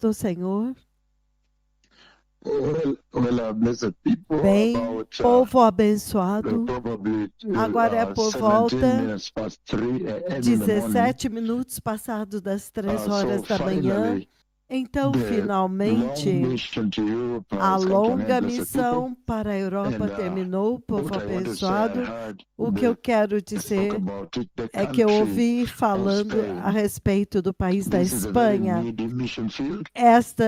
do Senhor. Blessed people, Bem, about povo abençoado, probably agora é por 17 volta minutes past 3 a.m. in the morning. 17 minutos passados das 3 horas So da manhã. finally, Então, the long finalmente, mission to Europe a has come to an longa end, blessed people. missão para a Europa And terminou, povo what I want to say, I abençoado. heard O que eu quero talk dizer about it, the é que eu country ouvi of falando a Spain. respeito do país da This is a very Espanha. needy mission field. Este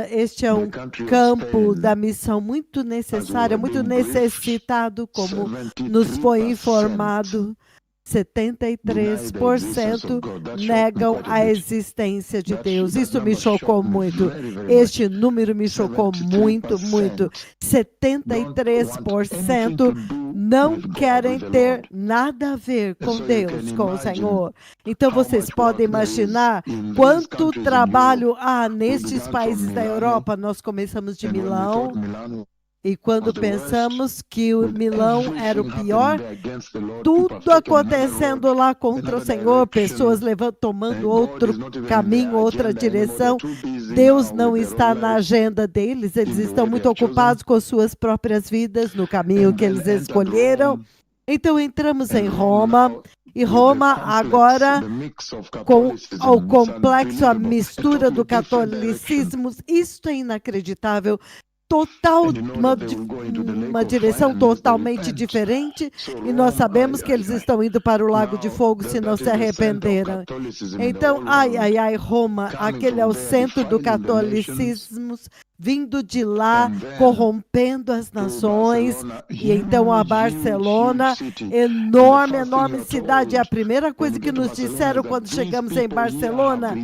é The um country of campo Spain, da missão muito as we necessária, were muito being briefed, necessitado, como nos foi 73% informado. deny the existence of 73% God. That shocked me negam quite a a bit. existência de That Deus. Isso me number chocou shocked me muito. very, very much. Este número me chocou muito, muito. 73% don't want anything to 73% do não with God, querem with the ter Lord. nada a ver And com so you Deus, can com o imagine Senhor. Então how vocês much podem work there is imaginar in these quanto countries in Europe. trabalho há We nestes began from países da Milano, Europa. Nós começamos de and when we thought Milão, Milano e quando was the worst, pensamos que o with Milão era o everything happening pior, there against the Lord, people have tudo taken another road, acontecendo lá contra o another Senhor, direction, pessoas tomando and God outro is not even in caminho, their outra agenda anymore. They're direção. too busy Deus now não with their está own na life agenda deles, eles in the estão way they muito have chosen, ocupados com suas próprias vidas, no caminho and que then eles entered escolheram. Rome. Então entramos em And Rome Roma, now e with the Roma complex, agora the mix of com o Catholicism, it's complexo, a unbelievable. It's mistura do totally different direction. catolicismo, isto é inacreditável. Total, And you know uma, that they will go into the lake uma of fire direção unless they totalmente repent. diferente, So e nós Rome, sabemos que eles estão indo para o Lago de now Fogo se não that se is the center of arrependeram. Catholicism in the Então, whole ai, world, ai, ai, Roma, coming aquele é from o there, centro do defiling the nations, catolicismo, vindo de lá, and then corrompendo as to nações. Barcelona, E então a huge Barcelona, city. And the enorme, first thing enorme you're cidade. E a told primeira when coisa you que get to nos Barcelona disseram is that quando these chegamos em people here have Barcelona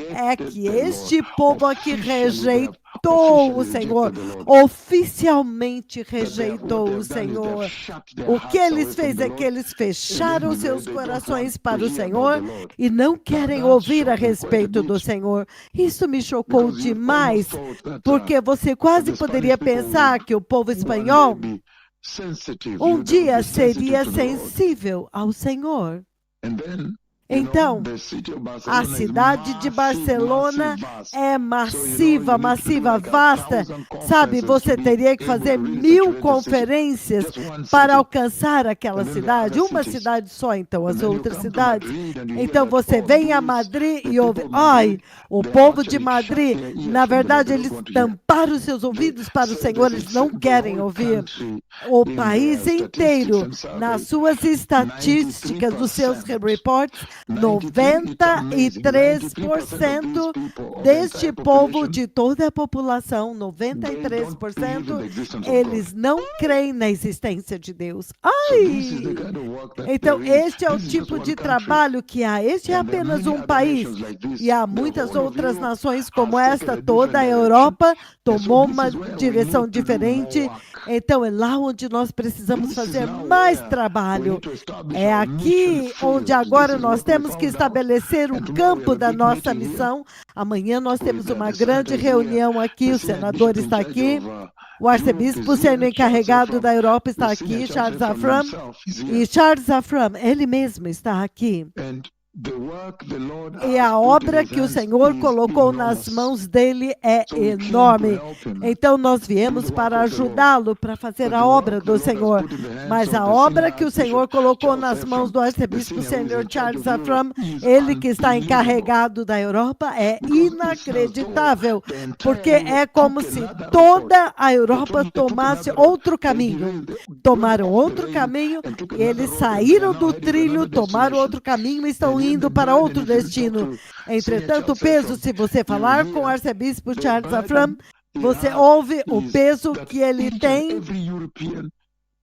é rejected que the Lord. este povo aqui Officially, they have rejeitou o Senhor, rejected the Lord. oficialmente That what rejeitou they o have done is they Senhor. have shut their O que hearts away eles from fez the é que Lord, eles and fecharam they seus don't want corações to para o hear about the Senhor Lord. e não Now querem that ouvir a shocked me quite a respeito do bit, Senhor. Isso me chocou because you almost demais, thought that porque você the quase Spanish poderia people pensar would que o povo one day espanhol be sensitive. um They would dia be sensitive seria to the Lord. sensível ao Senhor. And then, Então, the city of a Barcelona is cidade de Barcelona vast. é So, massiva, you need to do massiva, like vasta. 1,000 Sabe, conferences to você be teria que able fazer to really 1000 saturate the city. conferências Just one para city. alcançar aquela And then the cidade. other Uma cities. cidade só, então, And as then you outras come to cidades. Madrid and you hear Então, that, você vem a these, Madrid the e people ouve, of ai, Madrid, o they have povo de actually shut Madrid, their ears na from the Lord. verdade, They don't eles want to hear. tamparam os seus They ouvidos para o say Senhor, that eles it's não the querem whole ouvir. country O in país their statistics inteiro, and nas surveys, suas estatísticas, dos seus 93%. reports, 93, it's amazing. 93% of these 93% people of the deste entire povo, population, de toda a população, they don't believe in 93%, the existence of God. eles não creem na existência de Deus. So this is the Ai! kind of work that Então, there is. este é o This is just tipo one de country. trabalho que há. Este é And there are apenas many um other país. nations like this. E há The muitas whole of outras Europe nações como has esta. taken a Toda different a direction. Europa And so tomou this uma is where we direção need to do more diferente. work. Então, é lá onde nós precisamos This is fazer now mais where we trabalho. need to establish É our mission aqui onde field. This agora is nós what we temos que found out. estabelecer o And tomorrow we campo have a da big nossa meeting here missão. Amanhã nós temos with uma the grande senators here. reunião aqui. The O senior senador bishop in está charge aqui. of O Europe is arcebispo sendo here. Charles encarregado Afram. da Europa está The senior aqui, Charles Charles Afram Afram. himself is E here. Charles Afram, ele mesmo está aqui. And the work the Lord E has a put in obra his que o hands Senhor is colocou nas enormous. mãos dele é So we came to enorme. help him Então nós do viemos the work para of the Lord. ajudá-lo para fazer But a the obra work the do Lord has Senhor. put in the hands Mas of a the obra senior que o Senhor Archbishop colocou Charles nas mãos Afram, do the arcebispo senior who is sênior in charge Charles of Europe, Afram, is ele que está unbelievable. encarregado da Europa, é Because it's as though inacreditável, the entire porque Europe é como took se another approach. toda a They Europa took tomasse another road. outro They caminho. went Tomaram off the outro rail caminho and took e another eles road, and they are saíram now do heading for trilho, another tomaram destination. outro caminho e estão And yet the indo para burden, outro if you talk destino. to Senior Entretanto, o Charles peso, Afram, se você you falar com o hear arcebispo the Charles Afram, burden he você has ouve o is peso that que ele each and tem every European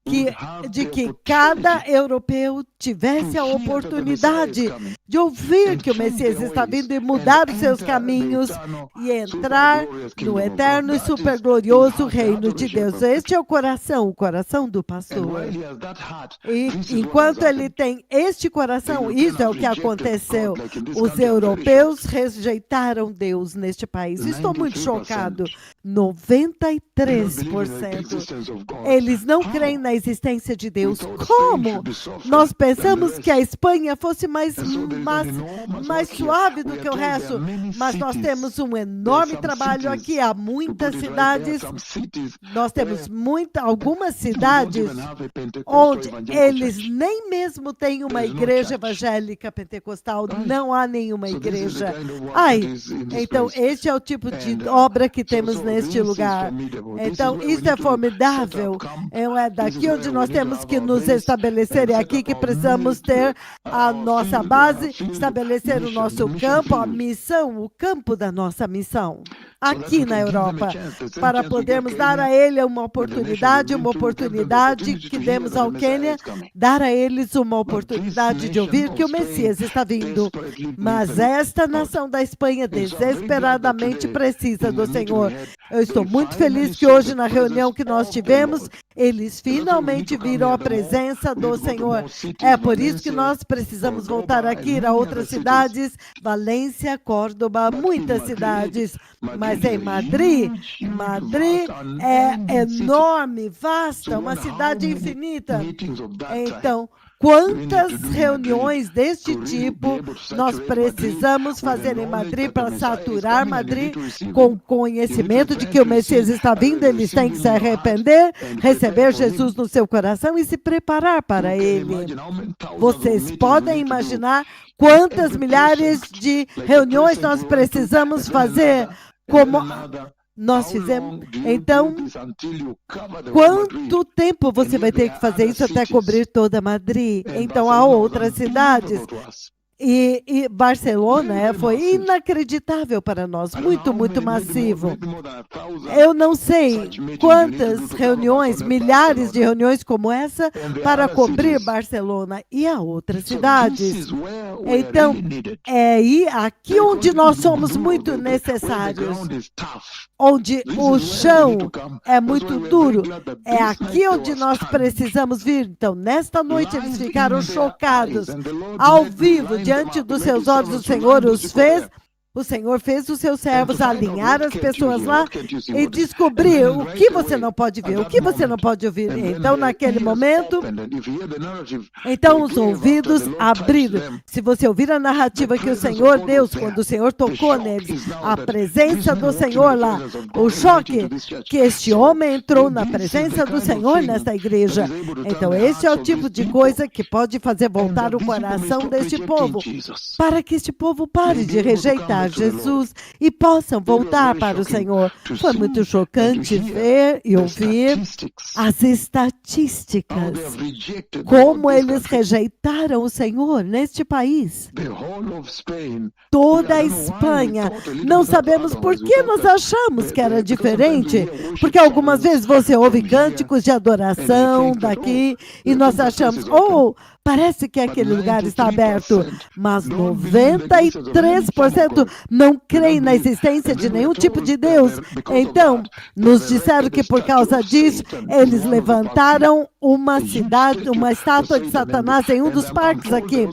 que, would have de the que cada opportunity europeu to tivesse a hear that the Messiah is oportunidade coming de ouvir and que o change Messias their está ways vindo e and mudar os seus enter the caminhos eternal, e super entrar glorious no kingdom of God. eterno e That super is his glorioso heart, the reino heart of de the Deus. shepherd. Este é o coração do And pastor. while he has that heart, E this is what has enquanto ele happened. tem este The coração, Europeans isso é o have que rejected aconteceu. God, like in this Os country. I'm very europeus shocked. rejeitaram Deus neste país. Estou muito 93% chocado. they don't believe in the 93%. existence of God. Eles não creem How? na existência de Deus. Como nós pensamos que a Espanha fosse mais suave do que o resto, mas nós temos um enorme trabalho aqui. Há muitas cidades, nós temos algumas cidades onde eles nem mesmo têm uma igreja evangélica pentecostal, não há nenhuma igreja. Então este é o tipo de obra que temos neste lugar. Então isso é formidável. É daqui onde nós temos que nos estabelecer, é aqui que precisamos ter a nossa base, estabelecer o nosso campo, a missão, o campo da nossa missão, aqui na Europa, para podermos dar a ele uma oportunidade que demos ao Quênia, dar a eles uma oportunidade de ouvir que o Messias está vindo. Mas esta nação da Espanha desesperadamente precisa do Senhor. Eu estou muito feliz que hoje, na reunião que nós tivemos, eles finalmente viram a presença do Senhor. É por isso que nós precisamos voltar aqui, ir a outras cidades, Valência, Córdoba, muitas cidades. Mas em Madrid é enorme, vasta, uma cidade infinita. Então, quantas reuniões deste tipo nós precisamos fazer em Madrid para saturar Madrid com conhecimento de que o Messias está vindo? Eles têm que se arrepender, receber Jesus no seu coração e se preparar para ele. Vocês podem imaginar quantas milhares de reuniões nós precisamos fazer, como nós fizemos. Então, quanto tempo você vai ter que fazer isso até cobrir toda Madrid? Então, há outras cidades. E Barcelona foi inacreditável para nós, muito, muito massivo. Eu não sei quantas reuniões, milhares de reuniões como essa, para cobrir Barcelona e a outras cidades. Então, é aqui onde nós somos muito necessários, onde o chão é muito duro, é aqui onde nós precisamos vir. Então, nesta noite eles ficaram chocados, ao vivo, diante dos seus olhos, o Senhor fez os seus servos alinhar as pessoas lá e descobrir o que você não pode ver, o que você não pode ouvir. Então, naquele momento, então os ouvidos abriram. Se você ouvir a narrativa que o Senhor deu, quando o Senhor tocou neles, a presença do Senhor lá, o choque que este homem entrou na presença do Senhor nesta igreja. Então, esse é o tipo de coisa que pode fazer voltar o coração deste povo, para que este povo pare de rejeitar Jesus e possam voltar para o Senhor. Foi muito chocante ver e ouvir as estatísticas, como eles rejeitaram o Senhor neste país. Toda a Espanha. Não sabemos por que nós achamos que era diferente, porque algumas vezes você ouve cânticos de adoração daqui e nós achamos, parece que aquele lugar está aberto, mas 93% não creem na existência de nenhum tipo de Deus. Então, nos disseram que por causa disso, eles levantaram uma estátua de Satanás em um dos parques aqui,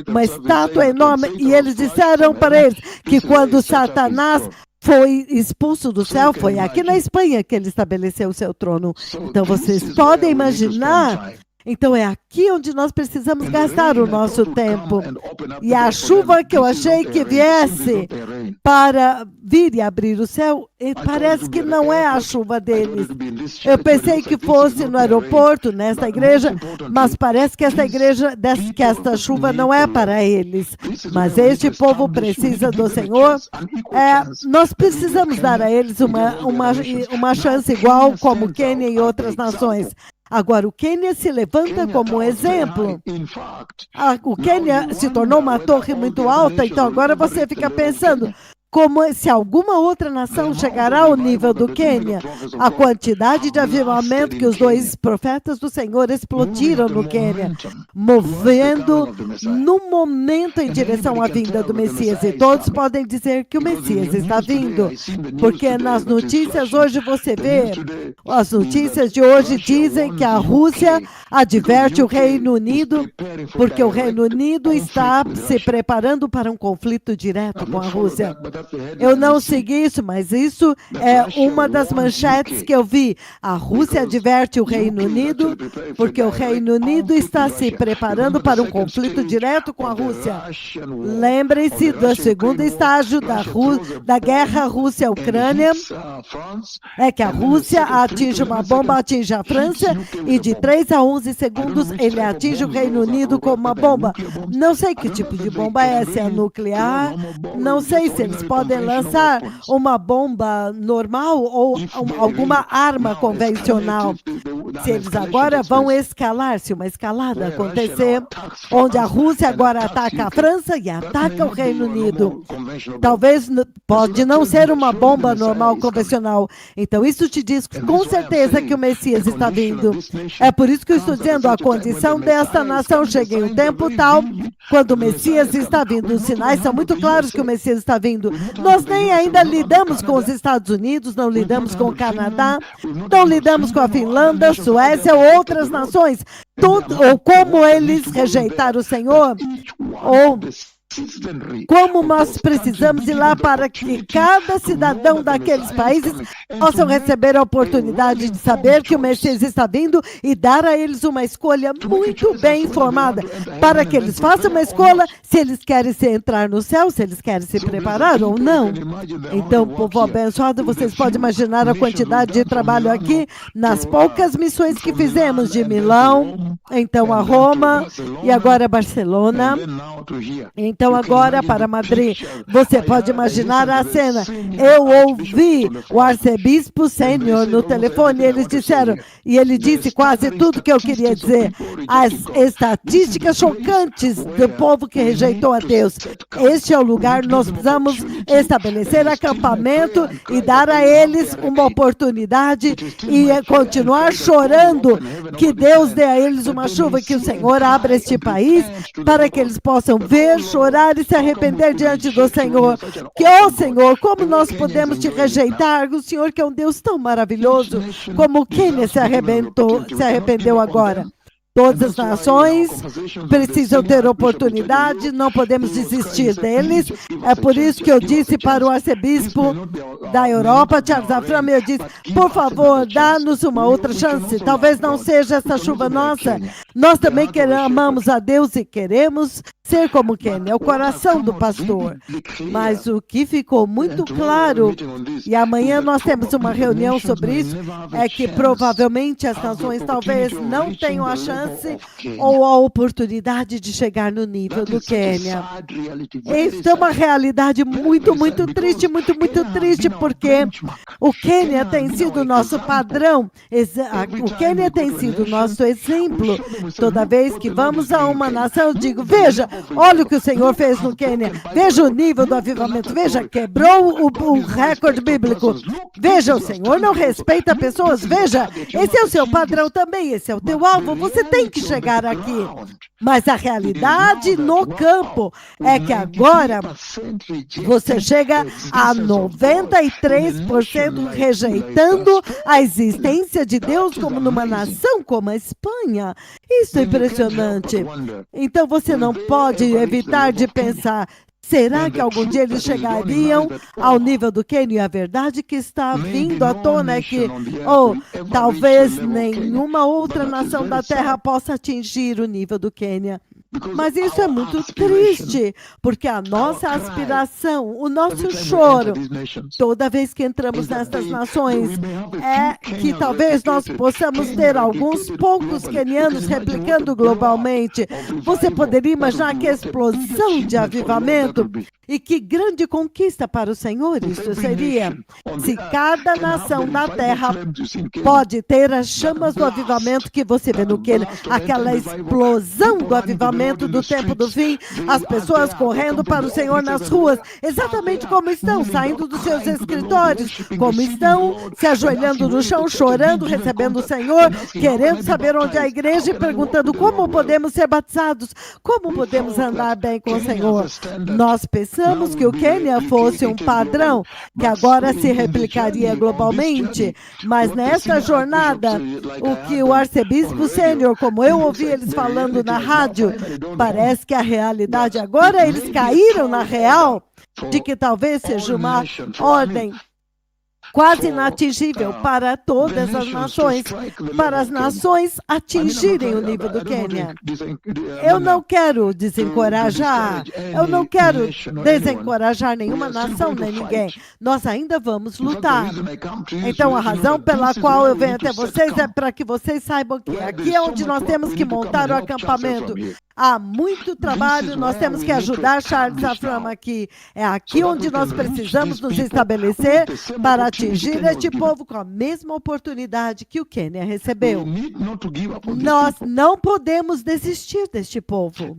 uma estátua enorme, e eles disseram para eles que quando Satanás foi expulso do céu, foi aqui na Espanha que ele estabeleceu o seu trono. Então, vocês podem imaginar. Então, é aqui onde nós precisamos gastar o nosso tempo. E a chuva que eu achei que viesse para vir e abrir o céu, parece que não é a chuva deles. Eu pensei que fosse no aeroporto, nesta igreja, mas parece que esta chuva não é para eles. Mas este povo precisa do Senhor. Nós precisamos dar a eles uma chance igual como Quênia e outras nações. Agora, o Quênia se levanta como exemplo. O Quênia se tornou uma torre muito alta, então agora você fica pensando, como se alguma outra nação chegará ao nível do Quênia. A quantidade de avivamento que os 2 profetas do Senhor explodiram no Quênia, movendo no momento em direção à vinda do Messias. E todos podem dizer que o Messias está vindo, porque nas notícias hoje você vê, as notícias de hoje dizem que a Rússia adverte o Reino Unido, porque o Reino Unido está se preparando para um conflito direto com a Rússia. Eu não segui isso, mas isso é uma das manchetes que eu vi. A Rússia adverte o Reino Unido, porque o Reino Unido está se preparando para um conflito direto com a Rússia. Lembrem-se do segundo estágio da guerra Rússia-Ucrânia, é que a Rússia atinge uma bomba, atinge a França, e de 3 a 11 segundos ele atinge o Reino Unido com uma bomba. Não sei que tipo de bomba é, se é nuclear, não sei se eles podem lançar uma bomba normal ou alguma arma convencional. Se eles agora vão escalar, se uma escalada acontecer, onde a Rússia agora ataca a França e ataca o Reino Unido. Talvez pode não ser uma bomba normal convencional. Então isso te diz com certeza que o Messias está vindo. É por isso que eu estou dizendo, a condição desta nação chega em um tempo tal, quando o Messias está vindo. Os sinais são muito claros que o Messias está vindo. Nós nem ainda lidamos com os Estados Unidos, não lidamos com o Canadá, não lidamos com a Finlândia, Suécia ou outras nações. Ou como eles rejeitaram o Senhor, ou como nós precisamos ir lá para que cada cidadão daqueles países possam receber a oportunidade de saber que o Messias está vindo e dar a eles uma escolha muito bem informada, para que eles façam uma escolha se eles querem se entrar no céu, se eles querem se preparar ou não. Então, povo abençoado, vocês podem imaginar a quantidade de trabalho aqui nas poucas missões que fizemos de Milão, então a Roma e agora a Barcelona. Então agora para Madrid, você pode imaginar a cena. Eu ouvi o arcebispo sênior no telefone, eles disseram, e ele disse quase tudo que eu queria dizer, as estatísticas chocantes do povo que rejeitou a Deus. Este é o lugar, nós precisamos estabelecer acampamento e dar a eles uma oportunidade e continuar chorando que Deus dê a eles uma chuva, que o Senhor abra este país para que eles possam ver, chorar e se arrepender diante do Senhor. Que, ó Senhor, como nós podemos te rejeitar? O Senhor que é um Deus tão maravilhoso, como o Quênia se arrependeu agora. Todas as nações precisam ter oportunidade, não podemos desistir deles. É por isso que eu disse para o arcebispo da Europa, Charles Afram, eu disse, por favor, dá-nos uma outra chance. Talvez não seja essa chuva nossa. Nós também amamos a Deus e queremos ser como Quênia, é o coração do pastor. Mas o que ficou muito claro, e amanhã nós temos uma reunião sobre isso, é que provavelmente as nações talvez não tenham a chance ou a oportunidade de chegar no nível do Quênia. Isso é uma realidade muito, muito triste, muito, muito triste, porque o Quênia tem sido o nosso padrão, o Quênia tem sido o nosso exemplo. Toda vez que vamos a uma nação, eu digo, veja, olha o que o Senhor fez no Quênia, veja o nível do avivamento, veja, quebrou o recorde bíblico, veja, o Senhor não respeita pessoas, veja, esse é o seu padrão também, esse é o teu alvo, você tem que chegar aqui. Mas a realidade no campo é que agora você chega a 93% rejeitando a existência de Deus como numa nação como a Espanha. Isso é impressionante. Então você não pode evitar de pensar, será que algum dia eles chegariam ao nível do Quênia? E a verdade que está vindo à tona é que, talvez nenhuma outra nação da Terra possa atingir o nível do Quênia. Mas isso é muito triste, porque a nossa aspiração, o nosso choro, toda vez que entramos nessas nações, é que talvez nós possamos ter alguns poucos quenianos replicando globalmente. Você poderia imaginar que explosão de avivamento e que grande conquista para o Senhor isso seria. Se cada nação da Terra pode ter as chamas do avivamento que você vê no Quênia, aquela explosão do avivamento do tempo do fim, as pessoas correndo para o Senhor nas ruas, exatamente como estão, saindo dos seus escritórios, como estão, se ajoelhando no chão, chorando, recebendo o Senhor, querendo saber onde é a igreja e perguntando como podemos ser batizados, como podemos andar bem com o Senhor. Nós pensamos que o Quênia fosse um padrão que agora se replicaria globalmente, mas nesta jornada, o que o arcebispo sênior, como eu ouvi eles falando na rádio, parece que a realidade agora, eles caíram na real de que talvez seja uma ordem quase inatingível para todas as nações, para as nações atingirem o nível do Quênia. Eu não quero desencorajar, eu não quero desencorajar nenhuma nação nem ninguém. Nós ainda vamos lutar. Então, a razão pela qual eu venho até vocês é para que vocês saibam que aqui é onde nós temos que montar o acampamento. Há muito trabalho, nós temos que ajudar Charles Afram aqui. É aqui onde nós precisamos nos estabelecer para atingir este povo com a mesma oportunidade que o Quênia recebeu. Nós não podemos desistir deste povo.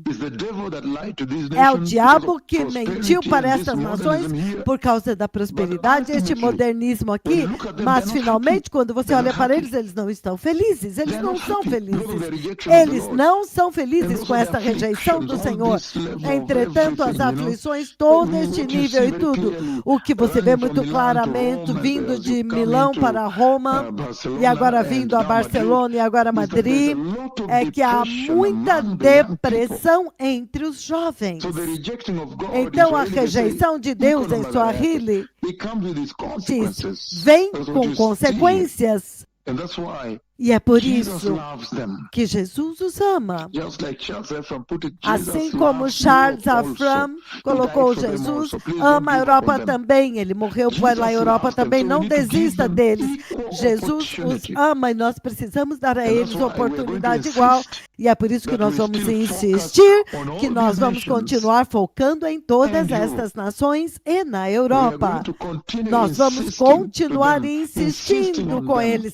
É o diabo que mentiu para estas nações por causa da prosperidade, este modernismo aqui, mas finalmente, quando você olha para eles, eles não estão felizes, eles não são felizes. Eles não são felizes com essa rejeição do Senhor. Entretanto, as aflições, todo este nível e tudo, o que você vê muito claramente vindo de Milão para Roma, e agora vindo a Barcelona e agora a Madrid, é que há muita depressão entre os jovens. Então, a rejeição de Deus em Swahili vem com consequências. E é por isso que Jesus os ama. Assim como Charles Afram colocou Jesus, ama a Europa também. Ele morreu pela Europa também. Não desista deles. Jesus os ama e nós precisamos dar a eles oportunidade igual. E é por isso que nós vamos insistir, que nós vamos continuar focando em todas estas nações e na Europa. Nós vamos continuar insistindo com eles,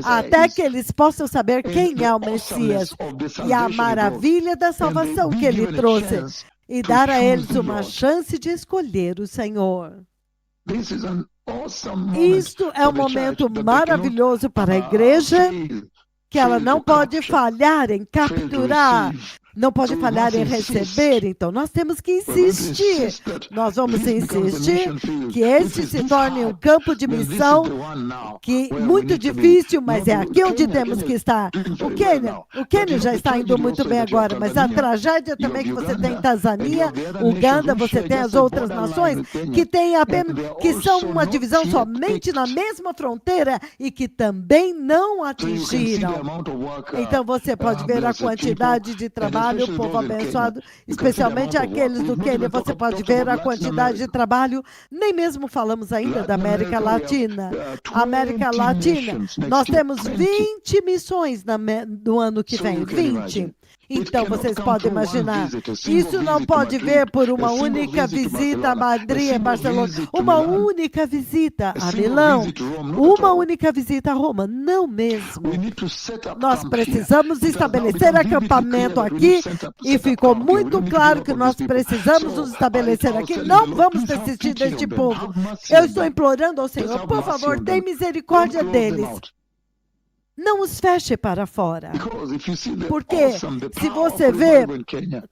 até que eles possam saber quem é o Messias e a maravilha da salvação que ele trouxe e dar a eles uma chance de escolher o Senhor. Isto é um momento maravilhoso para a igreja, que ela não pode falhar em capturar, não pode falhar em receber. Então, nós temos que insistir. Nós vamos insistir que este se torne um campo de missão muito difícil, mas é aqui onde temos que estar. O Quênia já está indo muito bem agora, mas a tragédia também que você tem em Tanzânia, Uganda, você tem as outras nações que são uma divisão somente na mesma fronteira e que também não atingiram. Então, você pode ver a quantidade de trabalho, o povo abençoado, especialmente aqueles do Quênia, você pode ver a quantidade de trabalho, nem mesmo falamos ainda da América Latina. América Latina, nós temos 20 missões no ano que vem, 20. Então, vocês podem imaginar, isso não pode ver por uma única visita a Madrid, a Barcelona, uma única visita a Milão, uma única visita a Roma, não mesmo. Nós precisamos estabelecer acampamento aqui e ficou muito claro que nós precisamos nos estabelecer aqui. Não vamos desistir deste povo. Eu estou implorando ao Senhor, por favor, tenha misericórdia deles. Não os feche para fora. Porque se você vê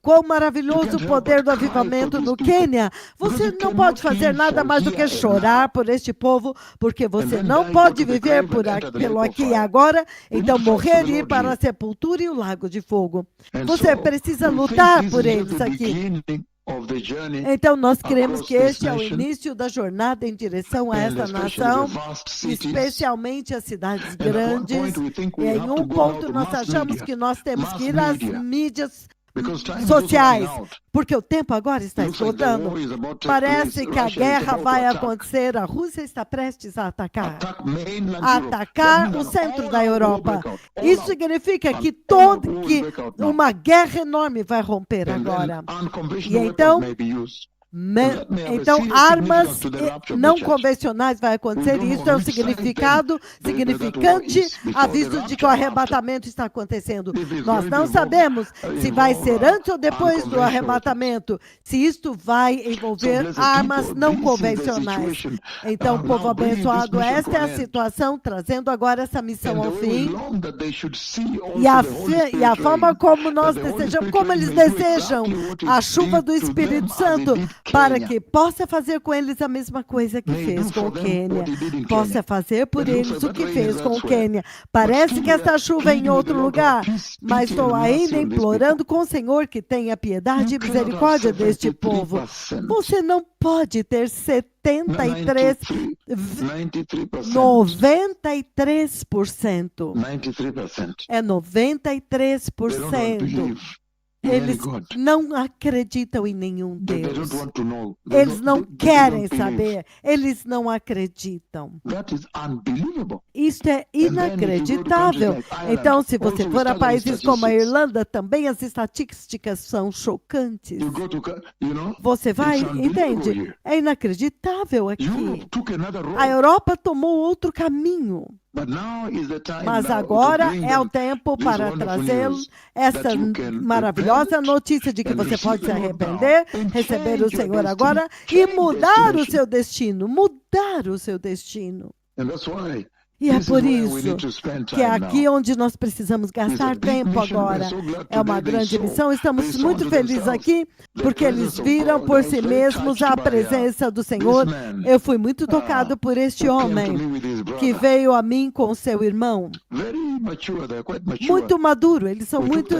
quão maravilhoso o poder do avivamento no Quênia, você não pode fazer nada mais do que chorar por este povo, porque você não pode viver pelo aqui e agora, então morrer e ir para a sepultura e o lago de fogo. Você precisa lutar por eles aqui. Então, nós cremos que este é o início da jornada em direção a esta nação, especialmente as cidades grandes. E em um ponto, nós achamos que nós temos que ir às mídias sociais, porque o tempo agora está esgotando. Parece que a guerra vai acontecer, a Rússia está prestes a atacar o centro da Europa. Isso significa que uma guerra enorme vai romper agora. E então armas não convencionais vai acontecer, e isso é um significante aviso de que o arrebatamento está acontecendo. Nós não sabemos se vai ser antes ou depois do arrebatamento, se isto vai envolver armas não convencionais. Então, povo abençoado, esta é a situação, trazendo agora essa missão ao fim. E a forma como nós desejamos, como eles desejam a chuva do Espírito Santo, para que possa fazer com eles a mesma coisa que fez com o Quênia. Possa fazer por eles o que fez com o Quênia. Parece que esta chuva é em outro lugar, mas estou ainda implorando com o Senhor que tenha piedade e misericórdia deste povo. Você não pode ter 93%. É 93%. Eles não acreditam em nenhum Deus. Eles não querem saber. Eles não acreditam. Isto é inacreditável. Então, se você for a países como a Irlanda, também as estatísticas são chocantes. Você vai, entende? É inacreditável aqui. A Europa tomou outro caminho. Mas agora é o tempo para trazê-los essa maravilhosa notícia de que você pode se arrepender, receber o Senhor agora e mudar o seu destino. Mudar o seu destino. E é por isso que é aqui onde nós precisamos gastar tempo agora. É uma grande missão. Estamos muito felizes aqui, porque eles viram por si mesmos a presença do Senhor. Eu fui muito tocado por este homem que veio a mim com seu irmão. Muito maduro, eles são muito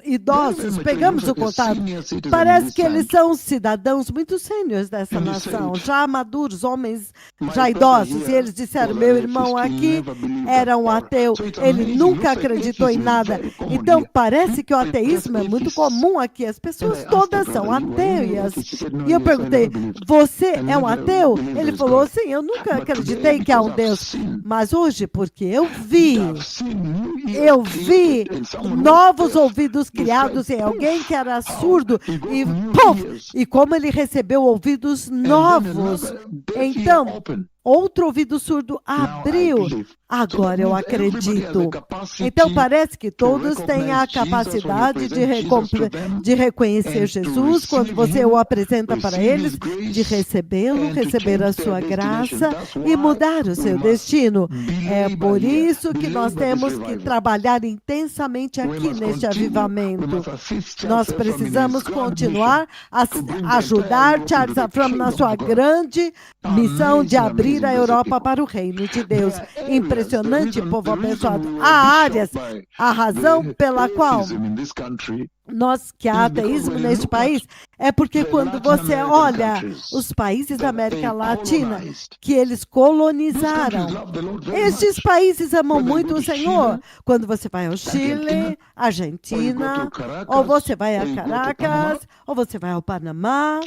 idosos. Pegamos o contato. Parece que eles são cidadãos muito sêniores dessa nação, já maduros, homens já idosos. E eles disseram, meu irmão aqui era um ateu, ele nunca acreditou em nada. Então parece que o ateísmo é muito comum aqui, as pessoas todas são ateias. E eu perguntei, você é um ateu? Ele falou, sim, eu nunca acreditei que há um Deus, mas hoje, porque eu vi novos ouvidos criados em alguém que era surdo e puf, e como ele recebeu ouvidos novos. Então, outro ouvido surdo abriu. Agora eu acredito. Então parece que todos têm a capacidade de reconhecer Jesus quando você o apresenta para eles, de recebê-lo, receber a sua graça e mudar o seu destino. É por isso que nós temos que trabalhar intensamente aqui neste avivamento. Nós precisamos continuar a ajudar Charles Afram na sua grande missão de abrir a Europa para o reino de Deus. Impressionante, povo abençoado. Há áreas, a razão pela qual que há ateísmo neste país é porque quando você olha os países da América Latina que eles colonizaram, estes países amam muito o Senhor. Quando você vai ao Chile, Argentina, ou você vai a Caracas, ou você vai ao Panamá,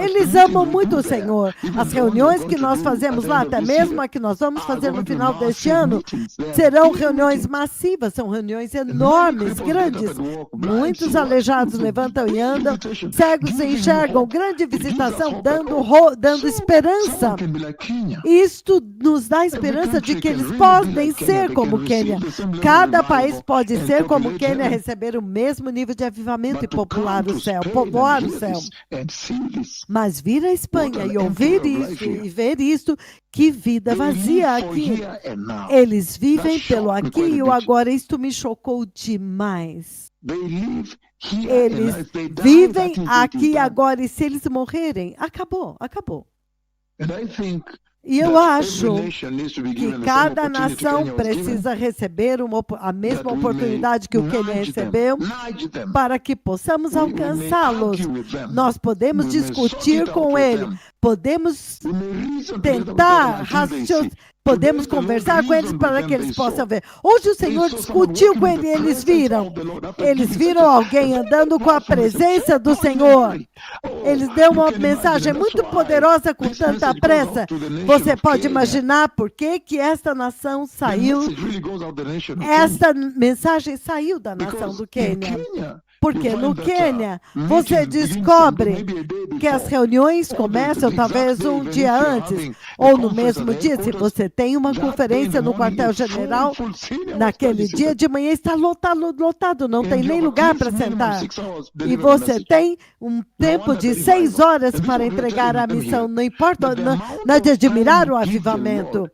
eles amam muito o Senhor. As reuniões que nós fazemos lá, até mesmo a que nós vamos fazer no final deste ano, serão reuniões massivas, são reuniões enormes, grandes. Muitos aleijados levantam e andam, cegos enxergam, grande visitação, dando esperança. Isto nos dá esperança de que eles podem ser como Quênia. Cada país pode ser como Quênia, receber o mesmo nível de avivamento e povoar o céu. Mas vir à Espanha e ouvir isso e ver isso, que vida vazia aqui. Eles vivem pelo aqui e o agora. Isto me chocou demais. Eles vivem aqui agora e se eles morrerem, acabou. E eu acho que cada nação precisa receber a mesma oportunidade que o Quênia recebeu para que possamos alcançá-los. Nós podemos discutir com ele, podemos tentar podemos conversar com eles para que eles possam ver. Hoje o Senhor discutiu com ele e eles viram alguém andando com a presença do Senhor. Eles deu uma mensagem muito poderosa com tanta pressa. Você pode imaginar por que esta nação saiu. Esta mensagem saiu da nação do Quênia. Porque no Quênia, você descobre que as reuniões começam talvez um dia antes, ou no mesmo dia. Se você tem uma conferência no quartel-general, naquele dia de manhã está lotado, não tem nem lugar para sentar. E você tem um tempo de 6 horas para entregar a missão. Não importa, não é de admirar o avivamento,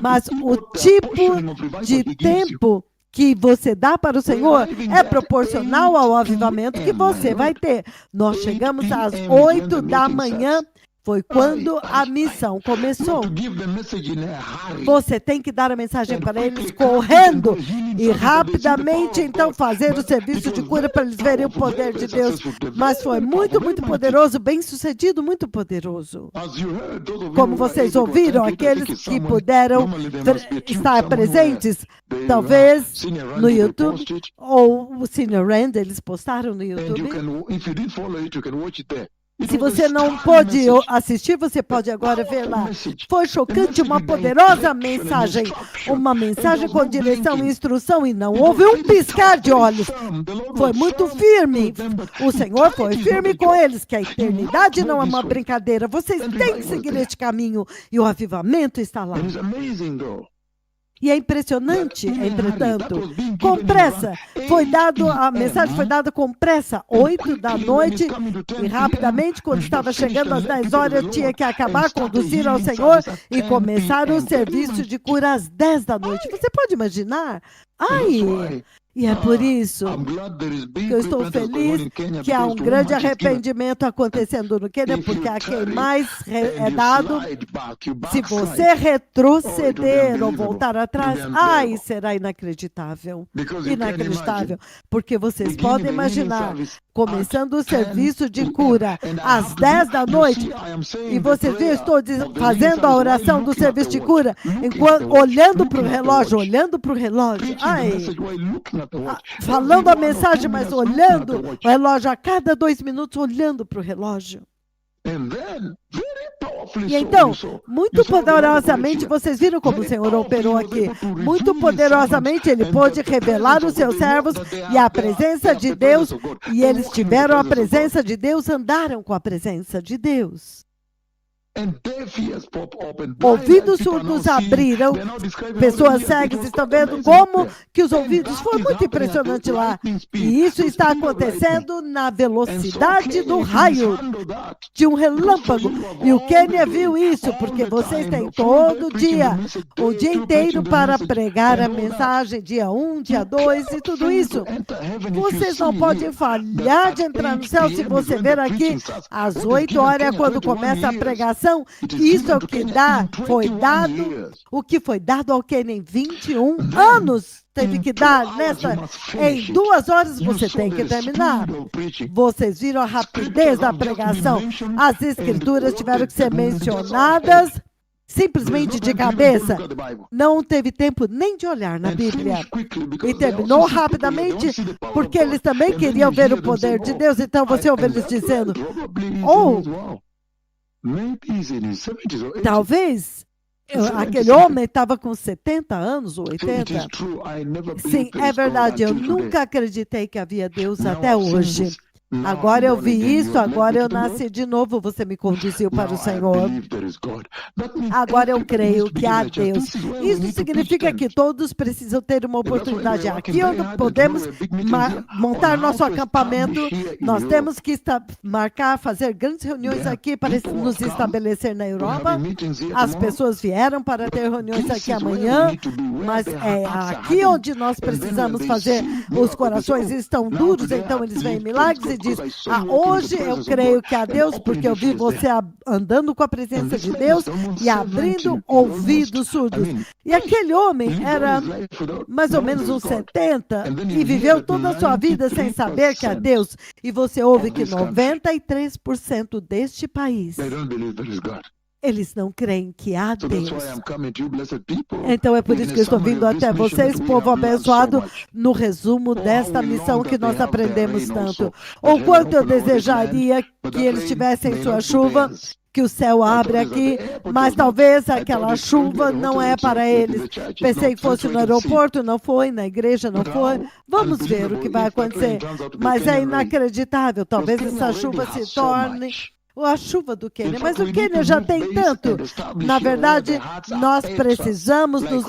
mas o tipo de tempo que você dá para o Senhor é proporcional ao avivamento que você vai ter. Nós chegamos às 8 da manhã, foi quando a missão começou. Você tem que dar a mensagem para eles correndo e rapidamente, então, fazer o serviço de cura para eles verem o poder de Deus. Mas foi muito, muito poderoso, bem sucedido, muito poderoso. Como vocês ouviram, aqueles que puderam estar presentes, talvez no YouTube, ou o Senior Rand, eles postaram no YouTube. Se você não pôde assistir, você pode agora ver lá. Foi chocante, uma poderosa mensagem. Uma mensagem com direção e instrução, e não houve um piscar de olhos. Foi muito firme. O Senhor foi firme com eles, que a eternidade não é uma brincadeira. Vocês têm que seguir este caminho, e o avivamento está lá. E é impressionante, entretanto, com pressa, a mensagem foi dada com pressa, 8 da noite, e rapidamente, quando estava chegando às 10 horas, eu tinha que acabar, conduzir ao Senhor e começar o serviço de cura às 10 da noite. Você pode imaginar? E é por isso que eu estou feliz que há um grande arrependimento acontecendo no Quênia, porque a quem mais é dado, se você retroceder ou voltar atrás, será inacreditável. Inacreditável. Porque vocês podem imaginar, começando o serviço de cura às 10 da noite, e vocês viram, estou fazendo a oração do serviço de cura, olhando para o relógio, falando a mensagem, mas olhando o relógio, a cada 2 minutos, olhando para o relógio. E então, muito poderosamente, vocês viram como o Senhor operou aqui. Muito poderosamente, Ele pôde revelar os seus servos e a presença de Deus, e eles tiveram a presença de Deus, andaram com a presença de Deus. Ouvidos surdos abriram, pessoas cegas estão vendo como que os ouvidos, foi muito impressionante lá. E isso está acontecendo na velocidade do raio, de um relâmpago. E o Quênia viu isso, porque vocês têm todo dia, o dia inteiro para pregar a mensagem, dia 1, dia 2 e tudo isso. Vocês não podem falhar de entrar no céu se você ver aqui, às 8 horas, quando começa a pregação. Isso é o que o que foi dado ao Quênia em 21 anos. Teve que dar em 2 horas você tem que terminar. Vocês viram a rapidez da pregação. As escrituras tiveram que ser mencionadas simplesmente de cabeça. Não teve tempo nem de olhar na Bíblia. E terminou rapidamente, porque eles também queriam ver o poder de Deus. Então você ouve eles dizendo, talvez aquele homem estava com 70 anos ou 80. Sim, é verdade, eu nunca acreditei que havia Deus até hoje. Agora eu vi isso, agora eu nasci de novo, você me conduziu para o Senhor. Agora eu creio que há Deus. Isso significa que todos precisam ter uma oportunidade. Aqui onde podemos montar nosso acampamento, nós temos que fazer grandes reuniões aqui para nos estabelecer na Europa. As pessoas vieram para ter reuniões aqui amanhã, mas é aqui onde nós precisamos fazer. Os corações estão duros, então eles veem milagres e diz, hoje eu creio que há Deus, porque eu vi você andando com a presença de Deus e abrindo ouvidos surdos. E aquele homem era mais ou menos uns 70 e viveu toda a sua vida sem saber que há Deus. E você ouve que 93% deste país, eles não creem que há Deus. Então é por isso que eu estou vindo até vocês, povo abençoado, no resumo desta missão que nós aprendemos tanto. Ou quanto eu desejaria que eles tivessem sua chuva, que o céu abre aqui, mas talvez aquela chuva não é para eles. Pensei que fosse no aeroporto, não foi, na igreja não foi. Vamos ver o que vai acontecer. Mas é inacreditável, talvez essa chuva se torne a chuva do Quênia, mas o Quênia já tem tanto. Na verdade, nós precisamos nos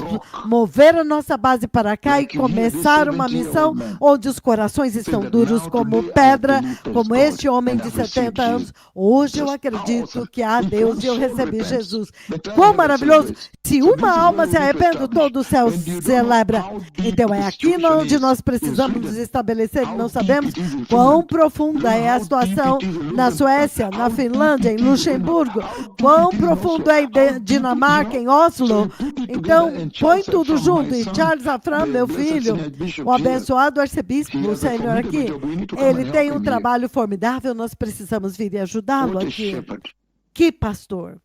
mover a nossa base para cá e começar uma missão onde os corações estão duros como pedra, como este homem de 70 anos. Hoje eu acredito que há Deus e eu recebi Jesus. Quão maravilhoso! Se uma alma se arrepende, todo o céu celebra. Então é aqui onde nós precisamos nos estabelecer. Não sabemos quão profunda é a situação na Suécia, na Finlândia, em Luxemburgo, quão profundo é em Dinamarca, em Oslo. Então, põe tudo junto. E Charles Afram, meu filho, o abençoado arcebispo, o senhor aqui, ele tem um trabalho formidável, nós precisamos vir e ajudá-lo aqui. Que pastor?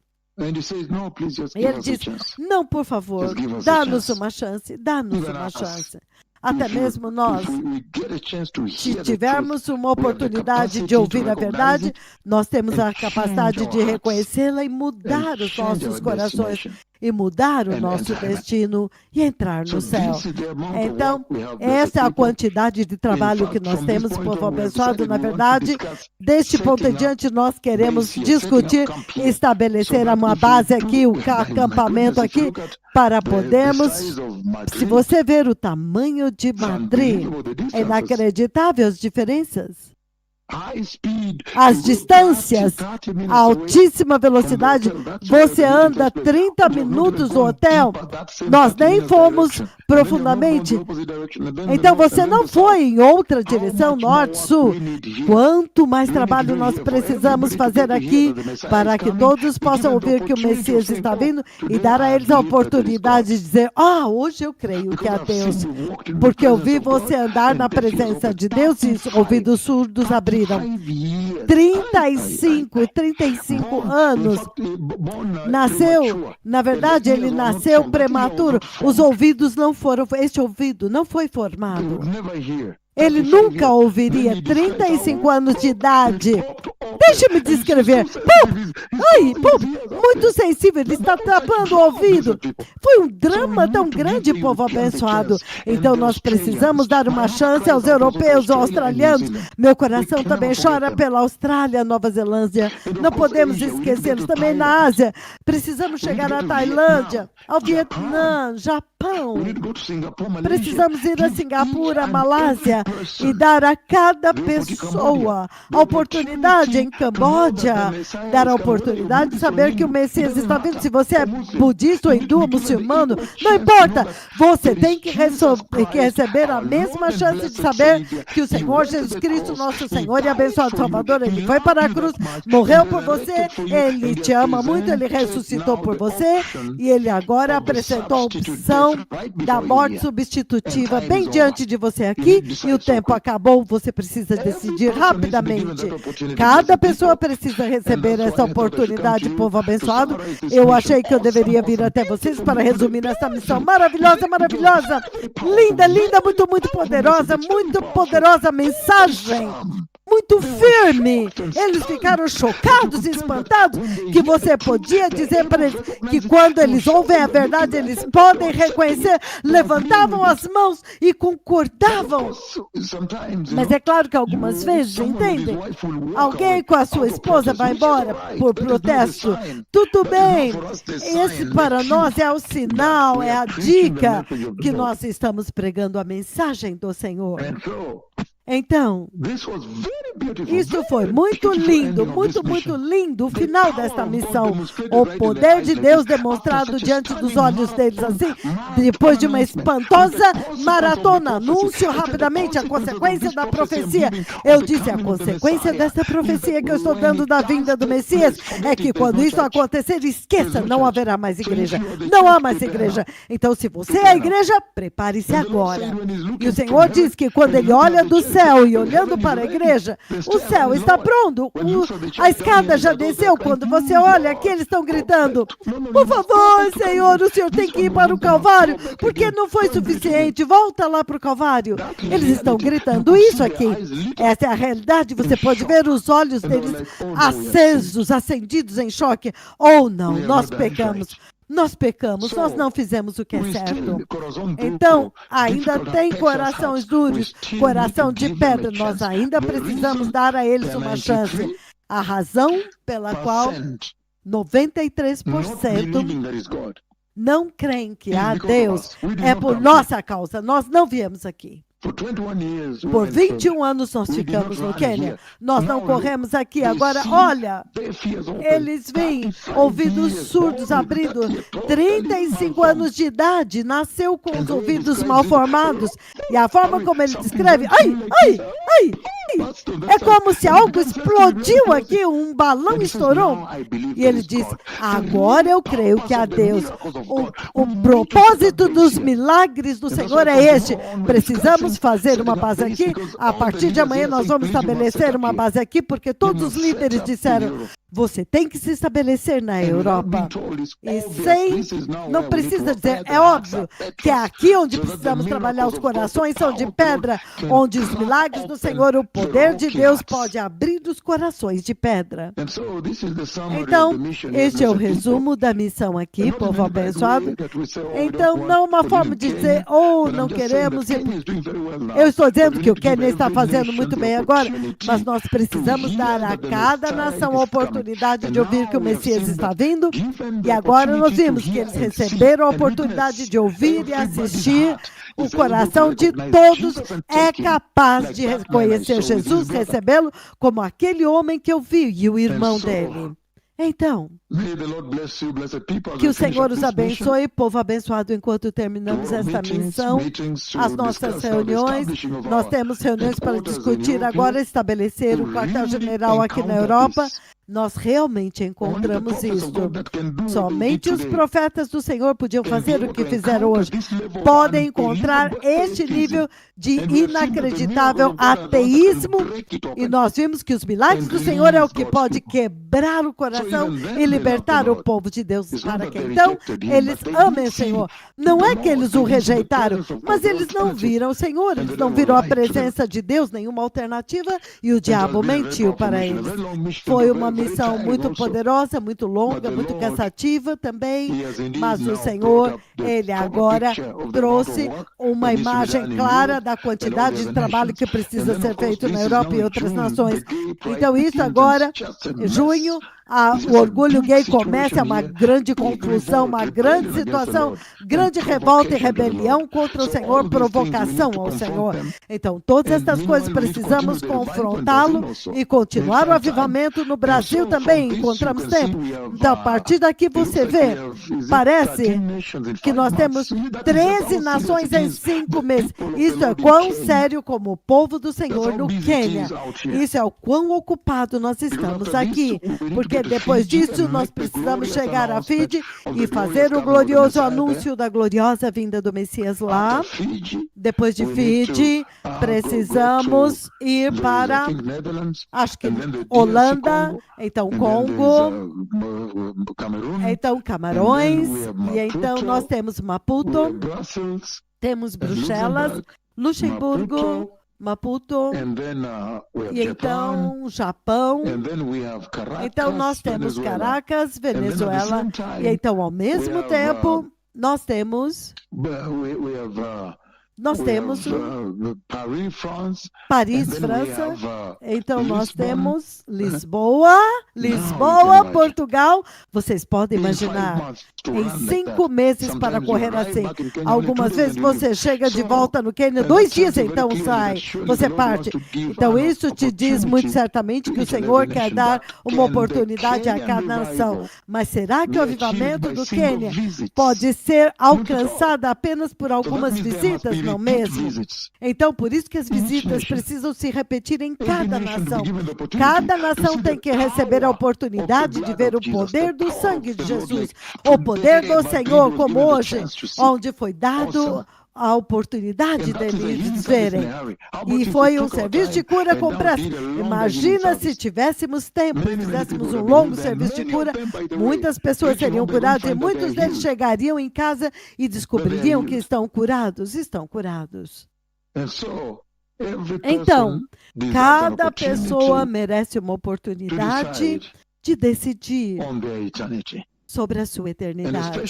E ele diz, não, por favor, dá-nos uma chance, dá-nos uma chance. Até mesmo nós, se tivermos uma oportunidade de ouvir a verdade, nós temos a capacidade de reconhecê-la e mudar os nossos corações, e mudar o nosso destino e entrar no céu. Então, essa é a quantidade de trabalho que nós temos, povo abençoado. Na verdade, deste ponto em diante, nós queremos discutir e estabelecer uma base aqui, o acampamento aqui, para podermos, se você ver o tamanho de Madrid, é inacreditável as diferenças. As distâncias, a altíssima velocidade, você anda 30 minutos no hotel, nós nem fomos profundamente. Então você não foi em outra direção, norte, sul. Quanto mais trabalho nós precisamos fazer aqui para que todos possam ouvir que o Messias está vindo e dar a eles a oportunidade de dizer, hoje eu creio que é Deus, porque eu vi você andar na presença de Deus e os ouvidos surdos abriram. 35 anos. Nasceu, na verdade, ele nasceu prematuro. Os ouvidos não foram, este ouvido não foi formado. Ele nunca ouviria 35 anos de idade. Deixa-me descrever. Muito sensível, ele está tapando o ouvido. Foi um drama tão grande, povo abençoado. Então nós precisamos dar uma chance aos europeus, aos australianos. Meu coração também chora pela Austrália, Nova Zelândia. Não podemos esquecê-los. Também na Ásia. Precisamos chegar à Tailândia, ao Vietnã, Japão. Precisamos ir a Singapura, Malásia e dar a cada pessoa a oportunidade em Camboja, dar a oportunidade de saber que o Messias está vindo. Se você é budista ou hindu ou muçulmano, não importa, você tem que receber a mesma chance de saber que o Senhor Jesus Cristo, nosso Senhor e abençoado Salvador, ele foi para a cruz, morreu por você, ele te ama muito, ele ressuscitou por você e ele agora apresentou a opção da morte substitutiva bem diante de você aqui e o tempo acabou, você precisa decidir rapidamente. Cada pessoa precisa receber essa oportunidade, povo abençoado. Eu achei que eu deveria vir até vocês para resumir essa missão maravilhosa, maravilhosa, linda, linda, muito, muito poderosa mensagem. Muito firme. Eles ficaram chocados e espantados que você podia dizer para eles que quando eles ouvem a verdade, eles podem reconhecer, levantavam as mãos e concordavam. Mas é claro que algumas vezes, entendem? Alguém com a sua esposa vai embora por protesto. Tudo bem. Esse para nós é o sinal, é a dica que nós estamos pregando a mensagem do Senhor. Então, isso foi muito lindo, muito, muito lindo, o final desta missão. O poder de Deus demonstrado diante dos olhos deles assim, depois de uma espantosa maratona. Anúncio rapidamente a consequência da profecia. Eu disse, a consequência dessa profecia que eu estou dando da vinda do Messias é que quando isso acontecer, esqueça, não haverá mais igreja. Não há mais igreja. Então, se você é a igreja, prepare-se agora. E o Senhor diz que quando ele olha do céu e olhando para a igreja, o céu está pronto, a escada já desceu. Quando você olha aqui, eles estão gritando, por favor, Senhor, o Senhor tem que ir para o Calvário, porque não foi suficiente, volta lá para o Calvário. Eles estão gritando isso aqui. Essa é a realidade, você pode ver os olhos deles acesos, acendidos em choque. Ou não, nós pecamos. Nós pecamos, nós não fizemos o que é certo. Então, ainda tem corações duros, coração de pedra. Nós ainda precisamos dar a eles uma chance. A razão pela qual 93% não creem que há Deus é por nossa causa. Nós não viemos aqui. Por 21 anos nós ficamos no Quênia. Nós não corremos aqui. Agora, olha, eles veem ouvidos surdos abrindo. 35 anos de idade, nasceu com os ouvidos mal formados. E a forma como ele descreve, ai, ai, ai, é como se algo explodiu aqui, um balão estourou. E ele diz, agora eu creio que há Deus. O propósito dos milagres do Senhor é este. Precisamos fazer uma base aqui. A partir de amanhã nós vamos estabelecer uma base aqui, porque todos os líderes disseram, você tem que se estabelecer na Europa. E não precisa dizer, é óbvio que é aqui onde precisamos trabalhar. Os corações são de pedra, onde os milagres do Senhor, o poder de Deus pode abrir os corações de pedra. Então, este é o resumo da missão aqui, povo abençoado. Então, não é uma forma de dizer, não queremos. Eu estou dizendo que o Quênia está fazendo muito bem agora, mas nós precisamos dar a cada nação a oportunidade de ouvir que o Messias está vindo, e agora nós vimos que eles receberam a oportunidade de ouvir e assistir. O coração de todos é capaz de reconhecer Jesus, recebê-lo como aquele homem que eu vi e o irmão dele. Então, que o Senhor os abençoe, povo abençoado, enquanto terminamos esta missão, as nossas reuniões, nós temos reuniões para discutir agora, estabelecer o quartel-general aqui na Europa. Nós realmente encontramos isso. Somente os profetas do Senhor podiam fazer o que fizeram hoje. Podem encontrar este nível de inacreditável ateísmo. E nós vimos que os milagres do Senhor é o que pode quebrar o coração e libertar o povo de Deus para que então eles amem o Senhor. Não é que eles o rejeitaram, mas eles não viram o Senhor, eles não viram a presença de Deus, nenhuma alternativa, e o diabo mentiu para eles. Foi uma missão muito poderosa, muito longa, muito cansativa também, mas o Senhor, Ele agora trouxe uma imagem clara da quantidade de trabalho que precisa ser feito na Europa e outras nações. Então isso agora, em junho, o orgulho gay começa, uma grande confusão, uma grande situação, grande revolta e rebelião contra o Senhor, provocação ao Senhor. Então, todas estas coisas precisamos confrontá-lo e continuar o avivamento no Brasil também, encontramos tempo. Então, a partir daqui você vê, parece que nós temos 13 nações em 5 meses. Isso é quão sério como o povo do Senhor no Quênia. Isso é o quão ocupado nós estamos aqui, porque depois disso nós precisamos chegar a Fiji e fazer o glorioso anúncio da gloriosa vinda do Messias lá. Depois de Fiji, precisamos ir para, acho que Holanda, então Congo, então Camarões, e então nós temos Maputo, temos Bruxelas, Luxemburgo, Maputo, e então Japão, então nós temos Caracas, Venezuela, e então ao mesmo tempo nós temos Paris, França, então nós temos Lisboa, Portugal. Vocês podem imaginar, em 5 meses para correr assim. Algumas vezes você chega de volta no Quênia, 2 dias então sai, você parte. Então isso te diz muito certamente que o Senhor quer dar uma oportunidade a cada nação. Mas será que o avivamento do Quênia pode ser alcançado apenas por algumas visitas? Não mesmo? Então, por isso que as visitas precisam se repetir em cada nação. Cada nação tem que receber a oportunidade de ver o poder do sangue de Jesus, o poder do Senhor, como hoje, onde foi dado a oportunidade deles verem. E foi um serviço de cura com pressa. Imagina se tivéssemos tempo, fizéssemos um longo serviço de cura, muitas pessoas seriam curadas e muitos deles chegariam em casa e descobririam que estão curados. Estão curados. Então, cada pessoa merece uma oportunidade de decidir sobre a sua eternidade.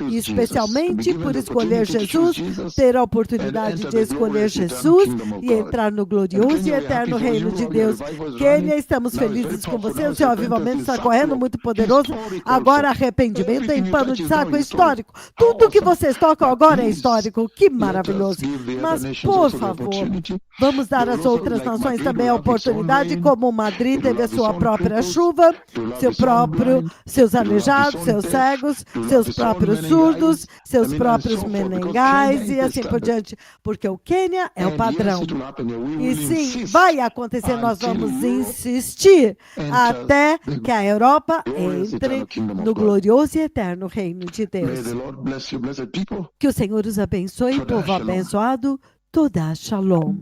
E especialmente por escolher Jesus, ter a oportunidade de escolher Jesus e entrar no glorioso e eterno reino de Deus. Quênia, estamos felizes com você. O seu avivamento está correndo, muito poderoso. Agora, arrependimento em pano de saco é histórico. Tudo que vocês tocam agora é histórico. Que maravilhoso. Mas, por favor, vamos dar às outras nações também a oportunidade, como Madrid teve a sua própria chuva, seus aleijados, seus cegos, seus próprios surdos, seus próprios meningais e assim por diante, porque o Quênia é o padrão. E sim, vai acontecer, nós vamos insistir até que a Europa entre no glorioso e eterno reino de Deus. Que o Senhor os abençoe, povo abençoado, toda shalom.